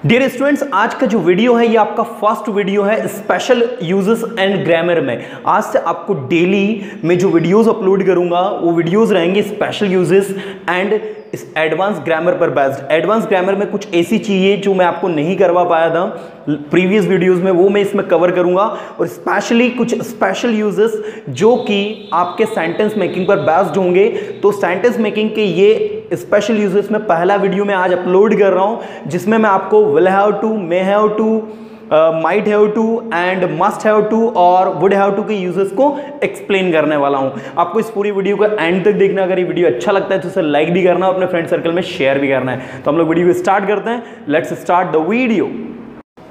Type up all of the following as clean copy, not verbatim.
Dear students, आज का जो वीडियो है ये आपका फर्स्ट वीडियो है स्पेशल यूजेस एंड ग्रामर में। आज से आपको डेली मैं जो वीडियोस अपलोड करूंगा वो वीडियोस रहेंगे special uses and advance grammar पर बेस्ड। एडवांस ग्रामर में कुछ ऐसी चीज़ें जो मैं आपको नहीं करवा पाया था प्रीवियस वीडियोस में, वो मैं इसमें कवर करूंगा, और स्पेशली कुछ स्पेशल यूजेस जो कि आपके सेंटेंस मेकिंग पर बेस्ड होंगे। तो सेंटेंस मेकिंग के ये स्पेशल यूजेस में पहला वीडियो मैं आज अपलोड कर रहा हूं, जिसमें मैं आपको will have to, may have to, might have to and must have to और वुड हैव टू के यूजेस को एक्सप्लेन करने वाला हूं। आपको इस पूरी वीडियो को एंड तक देखना। अगर ये वीडियो अच्छा लगता है तो उसे लाइक भी करना और अपने फ्रेंड सर्कल में शेयर भी करना है। तो हम लोग वीडियो को स्टार्ट करते हैं। Let's start the video.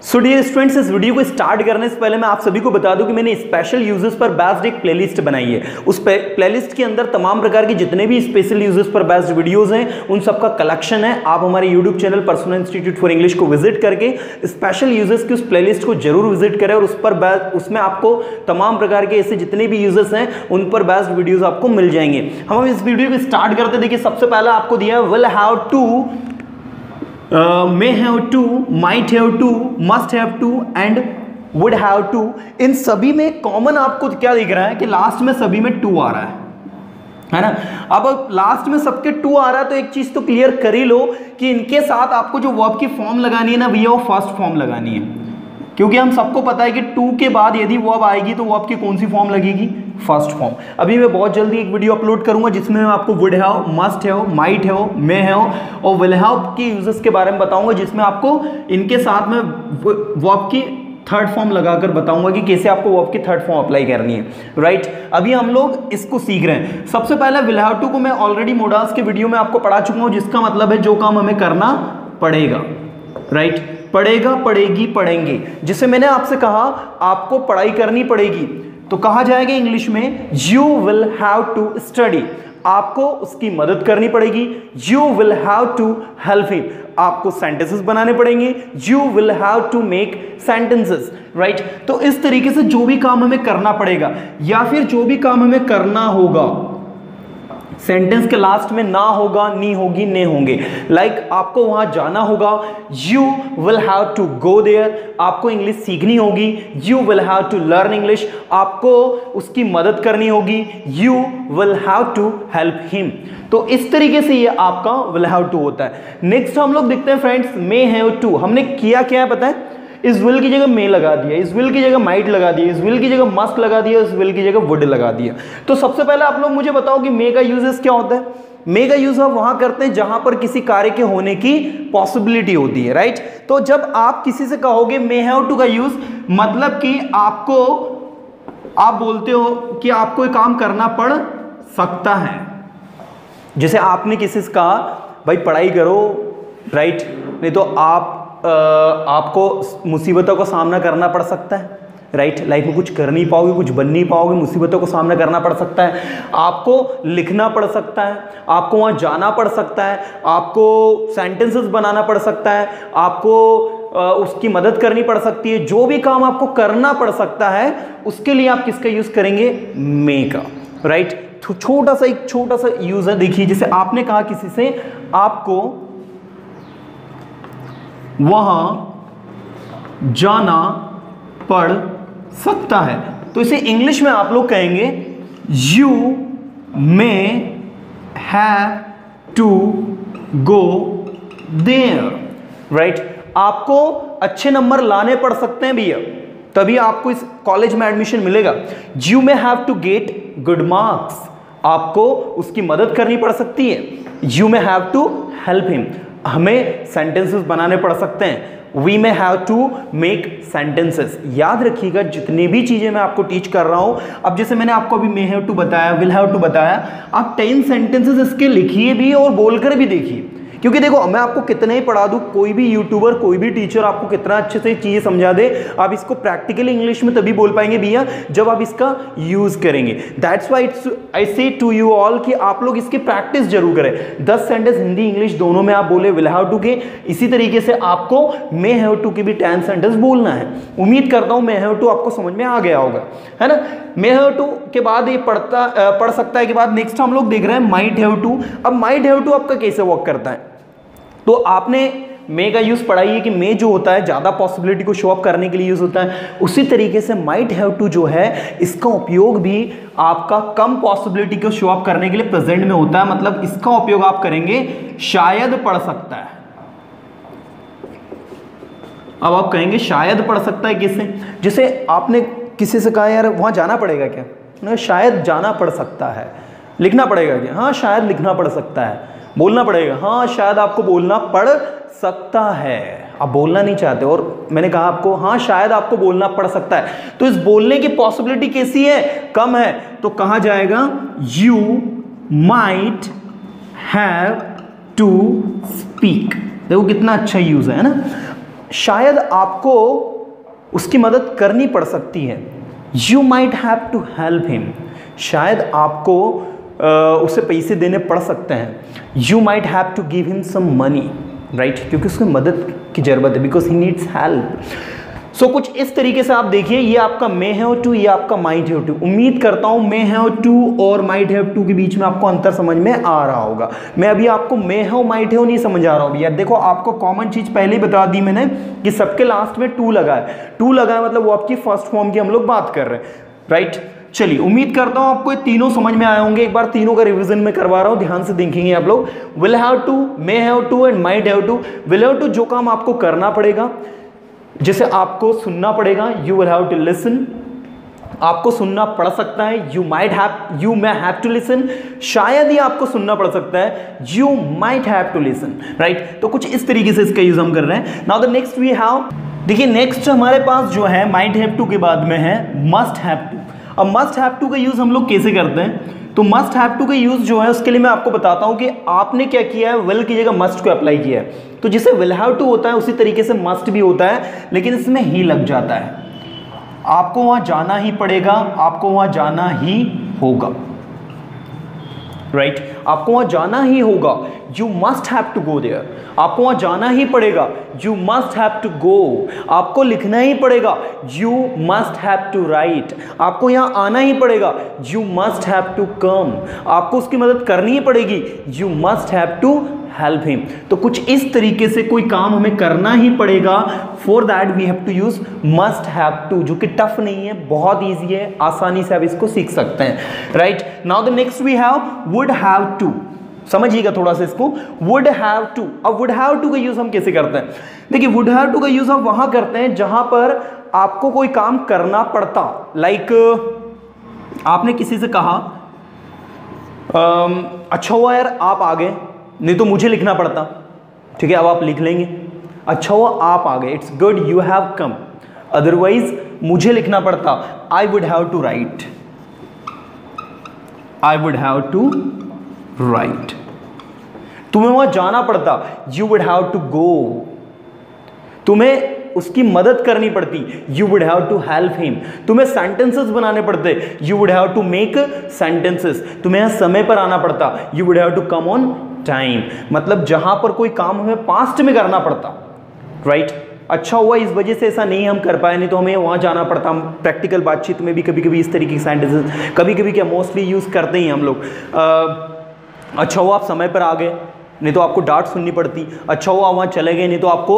So dear students, इस वीडियो को स्टार्ट करने से पहले मैं आप सभी को बता दूं कि मैंने स्पेशल यूजेस पर बेस्ड एक प्लेलिस्ट बनाई है। उस प्लेलिस्ट के अंदर तमाम प्रकार के जितने भी स्पेशल यूजेस पर बेस्ड वीडियोस हैं उन सबका कलेक्शन है। आप हमारे YouTube channel personal institute for English को विजिट करके स्पेशल यूजेस की उस प्लेलिस्ट को जरूर विजिट करें, और उसमें आपको तमाम प्रकार के ऐसे जितने भी यूजेस हैं उन पर बेस्ड वीडियोज आपको मिल जाएंगे। हम इस वीडियो को स्टार्ट करते। देखिए, सबसे पहला आपको दिया है will have to, may have to, might have to, must have to and would have to। इन सभी में कॉमन आपको क्या दिख रहा है कि लास्ट में सभी में टू आ रहा है ना। अब लास्ट में सबके टू आ रहा है तो एक चीज तो क्लियर कर ही लो कि इनके साथ आपको जो वर्ब की फॉर्म लगानी है ना भैया, वो फर्स्ट फॉर्म लगानी है, क्योंकि हम सबको पता है कि टू के बाद यदि वर्ब आएगी तो वर्ब की कौन सी फॉर्म लगेगी, फर्स्ट फॉर्म। अभी मैं बहुत जल्दी एक वीडियो अपलोड करूंगा जिसमें मैं आपको would have, must have, might have, may have और विल हैव के यूजेस के बारे में बताऊंगा, जिसमें आपको इनके साथ में वर्ब की थर्ड फॉर्म लगाकर बताऊंगा कि कैसे आपको वर्ब की थर्ड फॉर्म अप्लाई करनी है। राइट, अभी हम लोग इसको सीख रहे हैं। सबसे पहले विल हैव टू को मैं ऑलरेडी मोडाल्स के वीडियो में आपको पढ़ा चुका हूं, जिसका मतलब है जो काम हमें करना पड़ेगा। राइट, पढ़ेगा, पढ़ेगी, पढ़ेंगे। जिसे मैंने आपसे कहा आपको पढ़ाई करनी पड़ेगी तो कहा जाएगा इंग्लिश में you will have to study. आपको उसकी मदद करनी पड़ेगी, you will have to help him. आपको सेंटेंसेस बनाने पड़ेंगे, you will have to make sentences. Right, तो इस तरीके से जो भी काम हमें करना पड़ेगा या फिर जो भी काम हमें करना होगा, सेंटेंस के लास्ट में ना होगा, नी होगी, ने होंगे। लाइक आपको वहां जाना होगा, you will have to go there. आपको इंग्लिश सीखनी होगी, you will have to learn English. आपको उसकी मदद करनी होगी, you will have to help him. तो इस तरीके से ये आपका विल हैव टू होता है। नेक्स्ट हम लोग देखते हैं फ्रेंड्स, मे हैव टू। हमने किया क्या है पता है, इस विल की जगह मे लगा दिया, इस विल की जगह माइट लगा दिया, इस विल की जगह मस्ट लगा दिया, इस विल की जगह वुड लगा दिया। तो सबसे पहले आप लोग मुझे बताओ कि मे का यूजेस क्या होता है। मे का यूज हम वहां करते हैं जहां पर किसी कार्य के होने की पॉसिबिलिटी होती है। राइट, तो जब आप किसी से कहोगे मे हैव टू का यूज, मतलब कि आप बोलते हो कि आपको एक काम करना पड़ सकता है। जैसे आपने किसी से कहा भाई पढ़ाई करो, राइट, नहीं तो आपको मुसीबतों का सामना करना पड़ सकता है। राइट, लाइफ में कुछ कर नहीं पाओगे, कुछ बन नहीं पाओगे, मुसीबतों को सामना करना पड़ सकता है, आपको लिखना पड़ सकता है, आपको वहाँ जाना पड़ सकता है, आपको सेंटेंसेस बनाना पड़ सकता है, आपको उसकी मदद करनी पड़ सकती है। जो भी काम आपको करना पड़ सकता है उसके लिए आप किसका यूज करेंगे, मे का। राइट, एक छोटा सा यूज है। देखिए, जैसे आपने कहा किसी से आपको वहां जाना पड़ सकता है, तो इसे इंग्लिश में आप लोग कहेंगे you may have to go there. Right, आपको अच्छे नंबर लाने पड़ सकते हैं भैया, तभी आपको इस कॉलेज में एडमिशन मिलेगा। You may have to get good marks. आपको उसकी मदद करनी पड़ सकती है, you may have to help him. हमें सेंटेंसेस बनाने पड़ सकते हैं, we may have to make sentences. याद रखिएगा जितनी भी चीजें मैं आपको टीच कर रहा हूं, अब जैसे मैंने आपको अभी मे हैव टू बताया, विल हैव टू बताया, आप 10 सेंटेंसेस इसके लिखिए भी और बोलकर भी देखिए। क्योंकि देखो, मैं आपको कितना ही पढ़ा दूं, कोई भी यूट्यूबर, कोई भी टीचर आपको कितना अच्छे से चीजें समझा दे, आप इसको प्रैक्टिकली इंग्लिश में तभी बोल पाएंगे भैया जब आप इसका यूज करेंगे। दैट्स व्हाई आई से टू यू ऑल कि आप लोग इसकी प्रैक्टिस जरूर करें। 10 सेंटेंस हिंदी इंग्लिश दोनों में आप बोले विल हैव टू के, इसी तरीके से आपको मे हैव टू के भी 10 सेंटेंस बोलना है। उम्मीद करता हूं मे हैव टू आपको समझ में आ गया होगा, है ना। मे हैव टू के बाद ये पढ़ सकता है के बाद नेक्स्ट हम लोग देख रहे हैं माइट हैव टू। अब माइट हैव टू आपका कैसे वर्क करता है, तो आपने मे का यूज पढ़ा ही है कि मे जो होता है ज्यादा पॉसिबिलिटी को शो अप करने के लिए यूज होता है, उसी तरीके से माइट हैव टू जो है इसका उपयोग भी आपका कम पॉसिबिलिटी को शो अप करने के लिए प्रेजेंट में होता है। मतलब इसका उपयोग आप करेंगे शायद पढ़ सकता है। अब आप कहेंगे शायद पढ़ सकता है किससे? जैसे आपने किसी से कहा यार वहां जाना पड़ेगा क्या, शायद जाना पड़ सकता है। लिखना पड़ेगा क्या? हाँ शायद लिखना पड़ सकता है। बोलना पड़ेगा? हाँ शायद आपको बोलना पड़ सकता है। आप बोलना नहीं चाहते और मैंने कहा आपको हाँ शायद आपको बोलना पड़ सकता है, तो इस बोलने की पॉसिबिलिटी कैसी है? कम है। तो कहा जाएगा you might have to speak. देखो कितना अच्छा यूज है ना। शायद आपको उसकी मदद करनी पड़ सकती है। You might have to help him. शायद आपको उसे पैसे देने पड़ सकते हैं। You might have to give him some money, right, क्योंकि उसको मदद की जरूरत है, because he needs help. So कुछ इस तरीके से आप देखिए, ये आपका मे हैव टू, ये आपका माइट हैव टू। उम्मीद करता हूं मे हैव टू और माइट हैव टू के बीच में आपको अंतर समझ में आ रहा होगा। मैं अभी आपको मे हैव माइट हैव नहीं समझा रहा हूं भैया। देखो आपको कॉमन चीज पहले ही बता दी मैंने कि सबके लास्ट में टू लगा है। टू लगा है मतलब वो आपकी फर्स्ट फॉर्म की हम लोग बात कर रहे हैं, राइट। चलिए उम्मीद करता हूं आपको ये तीनों समझ में आए होंगे। एक बार तीनों का रिवीजन में करवा रहा हूं, ध्यान से देखेंगे आप लोग। Will have to, may have to and might have to. Will have to जो काम आपको करना पड़ेगा, जैसे आपको सुनना पड़ेगा, you will have to listen. आपको सुनना पड़ सकता है, you may have to listen. शायद ही आपको सुनना पड़ सकता है, you might have to listen, right. तो कुछ इस तरीके से इसका यूज हम कर रहे हैं। Now the next we have, देखिए नेक्स्ट हमारे पास जो है माइट हैव टू के बाद में है मस्ट हैव टू। अब मस्ट हैव टू का यूज हम लोग कैसे करते हैं? तो मस्ट हैव टू का यूज जो है उसके लिए मैं आपको बताता हूं कि आपने क्या किया है, विल की जगह मस्ट को अप्लाई किया है। तो जैसे विल हैव टू होता है उसी तरीके से मस्ट भी होता है, लेकिन इसमें ही लग जाता है। आपको वहां जाना ही पड़ेगा, आपको वहां जाना ही होगा, राइट। आपको वहां जाना ही होगा, you must have to go there. आपको वहां जाना ही पड़ेगा, you must have to go. आपको लिखना ही पड़ेगा, you must have to write. आपको यहां आना ही पड़ेगा, you must have to come. आपको उसकी मदद करनी ही पड़ेगी, you must have to help him. तो कुछ इस तरीके से कोई काम हमें करना ही पड़ेगा, for that we have to use must have to, जो कि टफ नहीं है, बहुत ईजी है, आसानी से आप इसको सीख सकते हैं, right. Now the next we have would have to. समझिएगा थोड़ा सा इसको, वुड हैव टू। अब वुड हैव टू का यूज हम कैसे करते हैं? देखिए वुड हैव टू का यूज हम वहां करते हैं जहां पर आपको कोई काम करना पड़ता। लाइक आपने किसी से कहा अच्छा हुआ यार आप आ गए, नहीं तो मुझे लिखना पड़ता। ठीक है, अब आप लिख लेंगे, अच्छा हुआ आप आ गए, it's good you have come, otherwise मुझे लिखना पड़ता, I would have to write, I would have to write. तुम्हें वहां जाना पड़ता, you would have to go. तुम्हें उसकी मदद करनी पड़ती, you would have to help him. तुम्हें सेंटेंसेस बनाने पड़ते, you would have to make sentences. तुम्हें यहां समय पर आना पड़ता, you would have to come on time. मतलब जहां पर कोई काम हमें पास्ट में करना पड़ता, राइट। अच्छा हुआ इस वजह से ऐसा नहीं हम कर पाए, नहीं तो हमें वहां जाना पड़ता। हम प्रैक्टिकल बातचीत में भी कभी कभी इस तरीके के सेंटेंसेस कभी कभी क्या मोस्टली यूज करते ही हम लोग। अच्छा हुआ आप समय पर आ गए, नहीं तो आपको डांट सुननी पड़ती। अच्छा हुआ वहाँ चले गए, नहीं तो आपको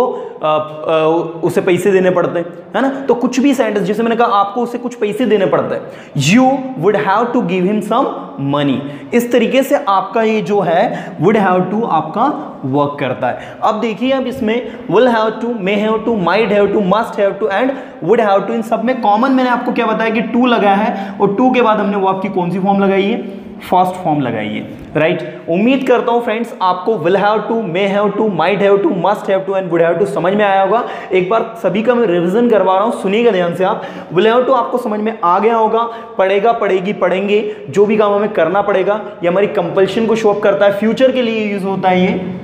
उसे पैसे देने पड़ते, है ना। तो कुछ भी सेंटेंस, जैसे मैंने कहा आपको उसे कुछ पैसे देने पड़ते हैं, you would have to give him some money. इस तरीके से आपका ये जो है वुड हैव टू आपका वर्क करता है। अब देखिए अब इसमें will have to, may have to, might have to, must have to and would have to, इन सब में कॉमन मैंने आपको क्या बताया कि टू लगा है, और टू के बाद हमने वो आपकी कौन सी फॉर्म लगाई है, फर्स्ट फॉर्म लगाइए, राइट। उम्मीद करता हूं फ्रेंड्स आपको will have to, may have to, might have to, must have to and would have to समझ में आया होगा। एक बार सभी का मैं रिवीजन करवा रहा हूं, सुनिएगा ध्यान से आप। विल हैव टू आपको समझ में आ गया होगा, पढ़ेगा, पढ़ेगी, पढ़ेंगे, जो भी काम हमें करना पड़ेगा, ये हमारी कंपल्शन को शो अप करता है, फ्यूचर के लिए यूज होता है ये।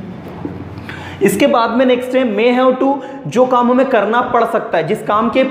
इसके बाद में नेक्स्ट है मे हैव टू, जो काम हमें करना पड़ सकता है, जिस काम के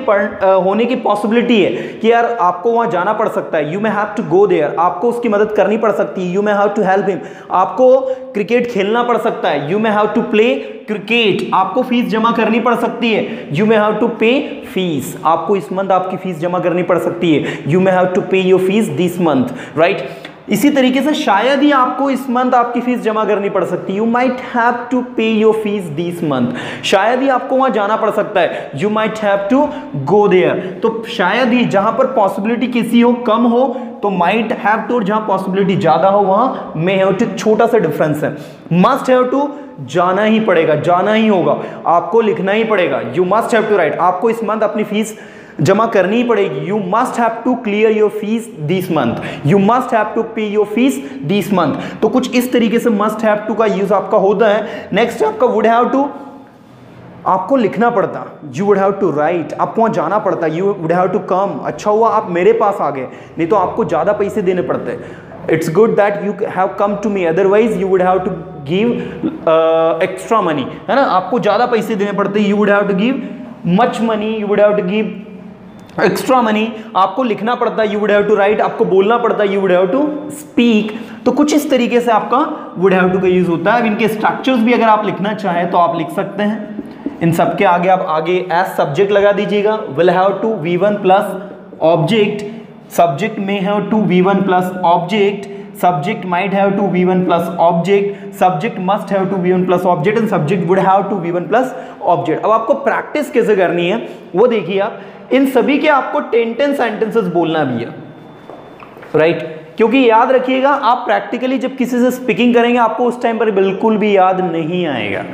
होने की पॉसिबिलिटी है कि यार आपको वहां जाना पड़ सकता है, you may have to go there, आपको उसकी मदद करनी पड़ सकती है, you may have to help him, आपको क्रिकेट खेलना पड़ सकता है, you may have to play cricket, आपको फीस जमा करनी पड़ सकती है, you may have to pay fees, आपको इस मंथ आपकी फीस जमा करनी पड़ सकती है, you may have to pay your fees this month, right. इसी तरीके से शायद ही आपको इस मंथ आपकी फीस जमा करनी पड़ सकती है, you might have to pay your fees this month, शायद ही आपको वहां जाना पड़ सकता है, you might have to go there. तो शायद ही जहां पर पॉसिबिलिटी किसी हो कम हो तो माइट हैव टू, और जहां पॉसिबिलिटी ज्यादा हो वहां मे हैव टू, छोटा सा डिफरेंस है। मस्ट हैव टू जाना ही पड़ेगा, जाना ही होगा, आपको लिखना ही पड़ेगा, you must have to write, आपको इस मंथ अपनी फीस जमा करनी ही पड़ेगी, you must have to clear your fees this month, you must have to pay your fees this month. तो कुछ इस तरीके से मस्ट हैव टू का यूज आपका होता है। नेक्स्ट आपका वुड हैव टू, आपको लिखना पड़ता, you would have to write, आपको वहां जाना पड़ता, you would have to come, अच्छा हुआ आप मेरे पास आ गए, नहीं तो आपको ज्यादा पैसे देने पड़ते। It's good that you have come to me, otherwise you would have to give extra money, है ना, आपको ज्यादा पैसे देने पड़ते, you would have to give much money, you would have to give extra money, आपको लिखना पड़ता है, you would have to write, आपको बोलना पड़ता है, you would have to speak. तो कुछ इस तरीके से आपका वुड हैव टू का यूज होता है। अब इनके स्ट्रक्चर्स भी अगर आप लिखना चाहें तो आप लिख सकते हैं। इन सबके आगे आप आगे एज सब्जेक्ट लगा दीजिएगा, will have to V1 plus object, subject may have to V1 plus object, subject might have to V1 plus object, subject must have to V1 plus object and subject would have to V1 plus object। अब आपको practice कैसे करनी है वो देखिए आप, इन सभी के आपको 10 सेंटेंसेस बोलना भी है, राइट क्योंकि याद रखिएगा आप प्रैक्टिकली जब किसी से स्पीकिंग करेंगे आपको उस टाइम पर बिल्कुल भी याद नहीं आएगा,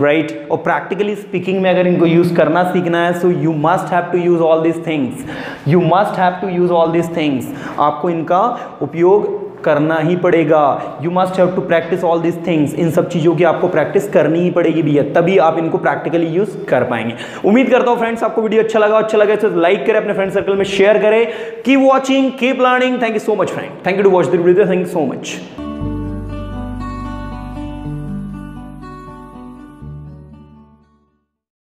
राइट और प्रैक्टिकली स्पीकिंग में अगर इनको यूज करना सीखना है so you must have to use all this things, you must have to use all this things, आपको इनका उपयोग करना ही पड़ेगा। You must have to practice all this things, इन सब चीज़ों की आपको प्रैक्टिस करनी ही पड़ेगी भैया, तभी आप इनको प्रैक्टिकली यूज कर पाएंगे। उम्मीद करता हूँ फ्रेंड्स आपको वीडियो अच्छा लगा तो लाइक करें, अपने फ्रेंड सर्कल में शेयर करें। Keep watching, keep learning. Thank you so much friend, thank you to watch the video, thank you so much.